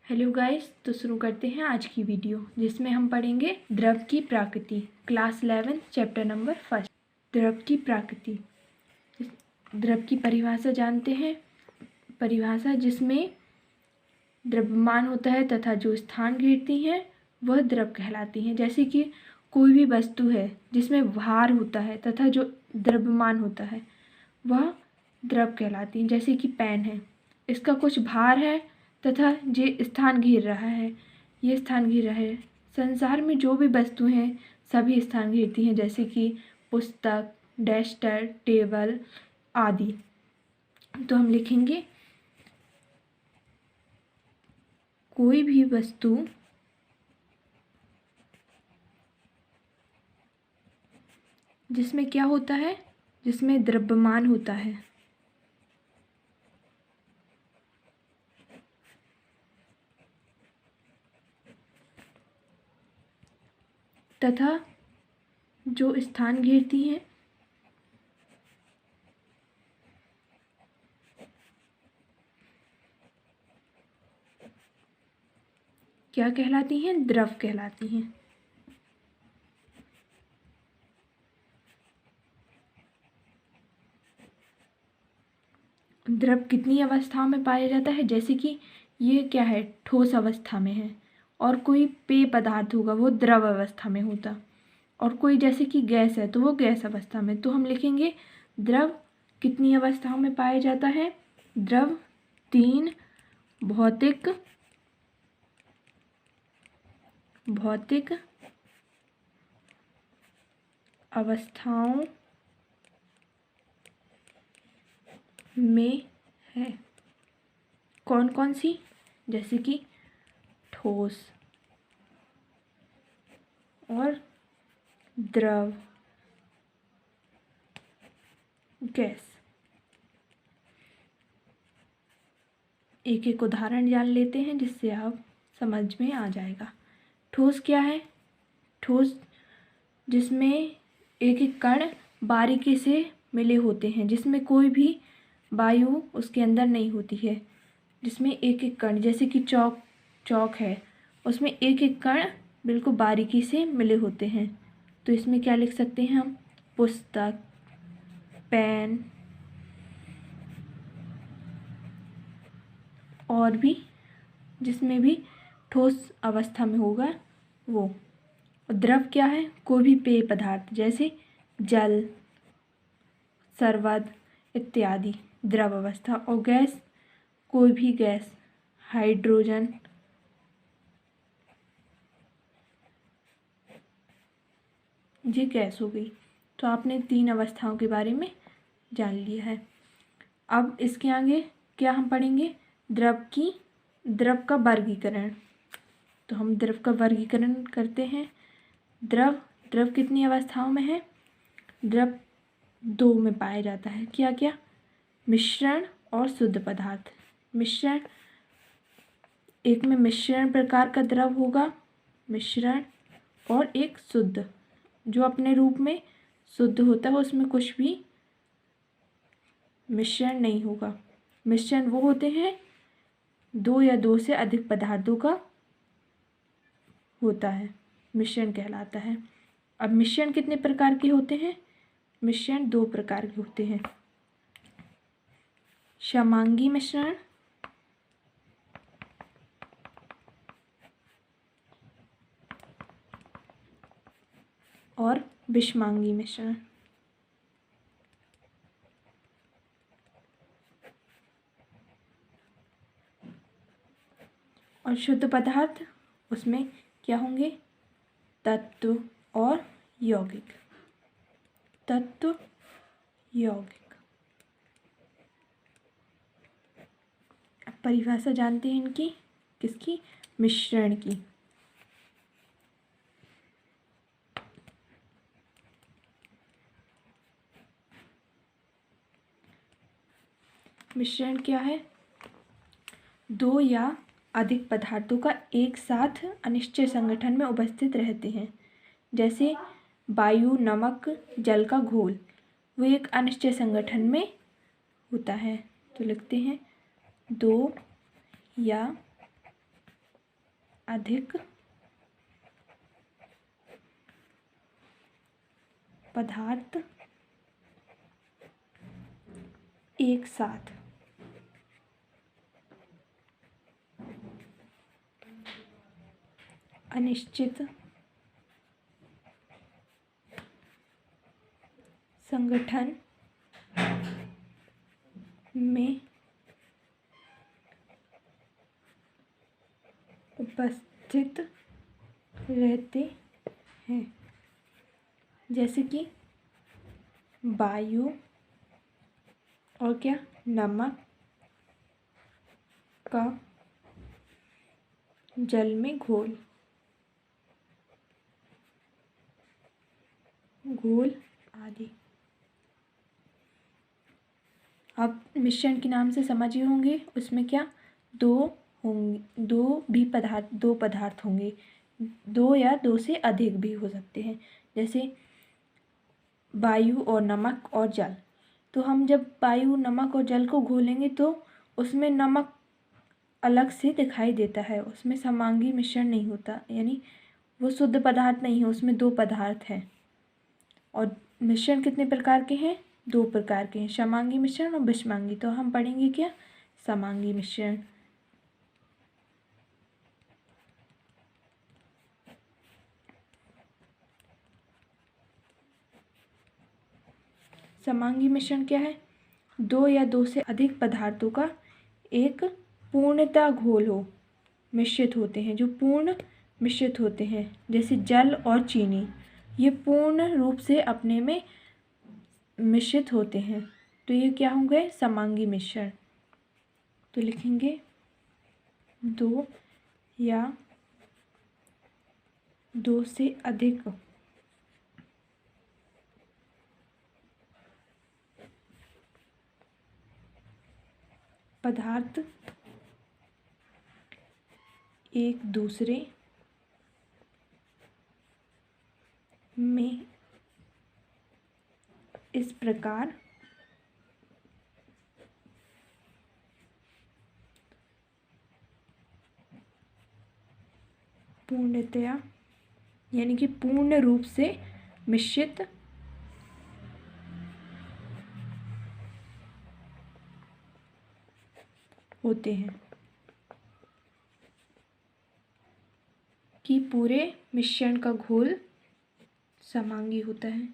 Hello guys, तो शुरू करते हैं आज की वीडियो जिसमें हम पढ़ेंगे द्रव की प्रकृति। Class 11 chapter number 1। द्रव की प्रकृति। द्रव की परिभाषा जानते हैं। परिभाषा जिसमें द्रव्यमान होता है तथा जो स्थान घेरती हैं वह द्रव कहलाती हैं। जैसे कि कोई भी वस्तु है जिसमें भार होता है तथा जो द्रव्यमान होता है वह द्रव कहलाती हैं। जैसे कि पेन है, इसका कुछ भार है तथा ये स्थान घेर रहा है, ये स्थान घेर रहा है। संसार में जो भी वस्तु हैं सभी स्थान घेरती हैं, जैसे कि पुस्तक, डस्टर, टेबल आदि। तो हम लिखेंगे कोई भी वस्तु जिसमें क्या होता है, जिसमें द्रव्यमान होता है तथा जो स्थान घेरती हैं क्या कहलाती हैं? द्रव कहलाती हैं। द्रव कितनी अवस्थाओं में पाया जाता है? जैसे कि ये क्या है, ठोस अवस्था में है, और कोई पेय पदार्थ होगा वो द्रव अवस्था में होता, और कोई जैसे कि गैस है तो वो गैस अवस्था में। तो हम लिखेंगे द्रव कितनी अवस्थाओं में पाया जाता है? द्रव 3 भौतिक अवस्थाओं में है। कौन कौन सी? जैसे कि ठोस और द्रव, गैस। एक एक उदाहरण जान लेते हैं जिससे आप समझ में आ जाएगा। ठोस क्या है? ठोस जिसमें एक एक कण बारीकी से मिले होते हैं, जिसमें कोई भी वायु उसके अंदर नहीं होती है, जिसमें एक एक कण, जैसे कि चौक है, उसमें एक एक कण बिल्कुल बारीकी से मिले होते हैं। तो इसमें क्या लिख सकते हैं हम? पुस्तक, पेन और भी जिसमें भी ठोस अवस्था में होगा वो। द्रव क्या है? कोई भी पेय पदार्थ, जैसे जल, शरबत इत्यादि द्रव अवस्था। और गैस, कोई भी गैस, हाइड्रोजन, ये गैस हो गई। तो आपने 3 अवस्थाओं के बारे में जान लिया है। अब इसके आगे क्या हम पढ़ेंगे? द्रव का वर्गीकरण। तो हम द्रव का वर्गीकरण करते हैं। द्रव कितनी अवस्थाओं में है? द्रव 2 में पाया जाता है। क्या क्या? मिश्रण और शुद्ध पदार्थ। मिश्रण, एक में मिश्रण प्रकार का द्रव होगा, मिश्रण, और एक शुद्ध जो अपने रूप में शुद्ध होता है, उसमें कुछ भी मिश्रण नहीं होगा। मिश्रण वो होते हैं 2 या 2 से अधिक पदार्थों का होता है, मिश्रण कहलाता है। अब मिश्रण कितने प्रकार के होते हैं? मिश्रण 2 प्रकार के होते हैं। समांगी मिश्रण और विषमांगी मिश्रण। और शुद्ध पदार्थ, उसमें क्या होंगे? तत्व और यौगिक। तत्व, यौगिक। अब परिभाषा जानते हैं इनकी, किसकी? मिश्रण की। मिश्रण क्या है? 2 या अधिक पदार्थों का एक साथ अनिश्चय संगठन में उपस्थित रहते हैं। जैसे वायु, नमक, जल का घोल, वो एक अनिश्चय संगठन में होता है। तो लिखते हैं 2 या अधिक पदार्थ एक साथ अनिश्चित संगठन में उपस्थित रहते हैं, जैसे कि वायु और क्या, नमक का जल में घोल आदि। आप मिश्रण के नाम से समझे होंगे, उसमें क्या दो पदार्थ होंगे, दो या दो से अधिक भी हो सकते हैं, जैसे वायु और नमक और जल। तो हम जब वायु, नमक और जल को घोलेंगे तो उसमें नमक अलग से दिखाई देता है, उसमें समांगी मिश्रण नहीं होता, यानी वो शुद्ध पदार्थ नहीं है, उसमें दो पदार्थ हैं। और मिश्रण कितने प्रकार के हैं? दो प्रकार के हैं, समांगी मिश्रण और विषमांगी। तो हम पढ़ेंगे क्या? समांगी मिश्रण। समांगी मिश्रण क्या है? दो या दो से अधिक पदार्थों का एक पूर्णतः घोल हो, मिश्रित होते हैं, जो पूर्ण मिश्रित होते हैं, जैसे जल और चीनी, ये पूर्ण रूप से अपने में मिश्रित होते हैं, तो ये क्या हो गए? समांगी मिश्रण। तो लिखेंगे दो या दो से अधिक पदार्थ एक दूसरे में इस प्रकार पूर्णतया, यानी कि पूर्ण रूप से मिश्रित होते हैं, कि पूरे मिश्रण का घोल समांगी होता है।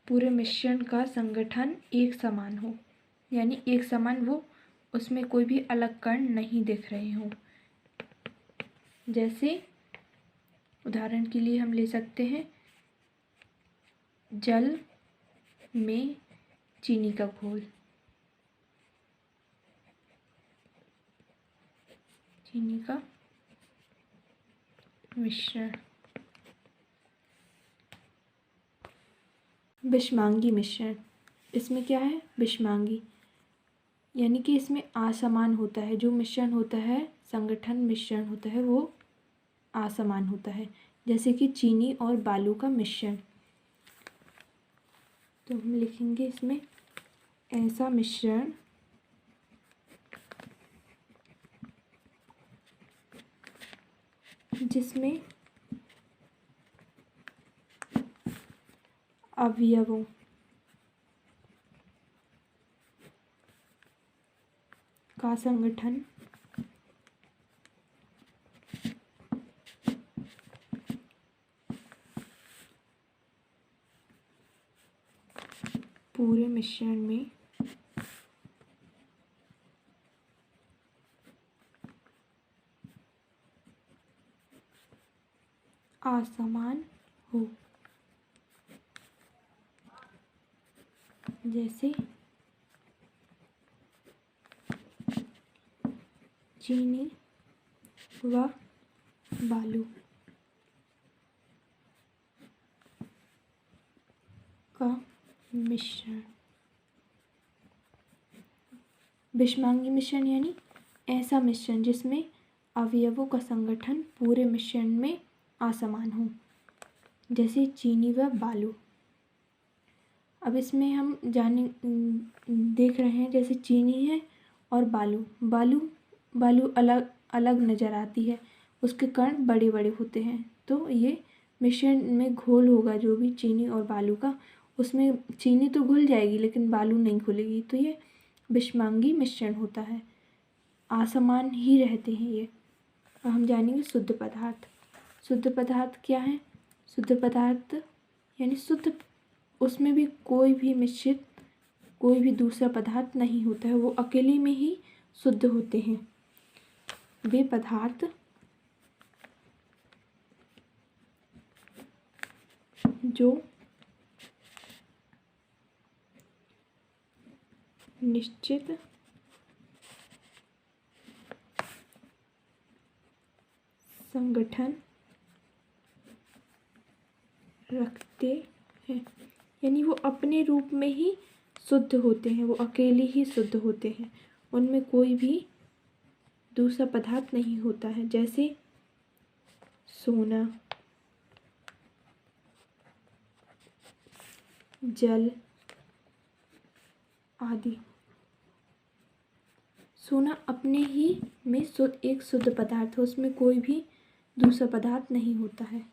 पूरे मिश्रण का संगठन एक समान हो, यानी एक समान, वो उसमें कोई भी अलग कण नहीं दिख रहे हों। जैसे उदाहरण के लिए हम ले सकते हैं जल में चीनी का घोल, चीनी का मिश्रण। विषमांगी मिश्रण, इसमें क्या है? विषमांगी, यानी कि इसमें असमान होता है, जो मिश्रण होता है, संगठन मिश्रण होता है, वो असमान होता है, जैसे कि चीनी और बालू का मिश्रण। तो हम लिखेंगे इसमें ऐसा मिश्रण जिसमें अवयवों का संगठन पूरे मिश्रण में असमान हो, जैसे चीनी व बालू का मिश्रण। विषमांगी मिश्रण यानी ऐसा मिश्रण जिसमें अवयवों का संगठन पूरे मिश्रण में असमान हो। जैसे चीनी व बालू। अब इसमें हम देख रहे हैं, जैसे चीनी है और बालू अलग अलग नज़र आती है, उसके कण बड़े बड़े होते हैं। तो ये मिश्रण में घोल होगा जो भी चीनी और बालू का, उसमें चीनी तो घुल जाएगी लेकिन बालू नहीं घुलेगी, तो ये विषमांगी मिश्रण होता है। असमान ही रहते हैं ये। अब हम जानेंगे शुद्ध पदार्थ। शुद्ध पदार्थ क्या है? शुद्ध पदार्थ यानी शुद्ध, उसमें भी कोई भी मिश्रित कोई भी दूसरा पदार्थ नहीं होता है, वो अकेले में ही शुद्ध होते हैं। वे पदार्थ जो निश्चित संगठन रखते हैं, यानी वो अपने रूप में ही शुद्ध होते हैं, वो अकेले ही शुद्ध होते हैं, उनमें कोई भी दूसरा पदार्थ नहीं होता है। जैसे सोना, जल आदि। सोना अपने ही में एक शुद्ध पदार्थ है, उसमें कोई भी दूसरा पदार्थ नहीं होता है।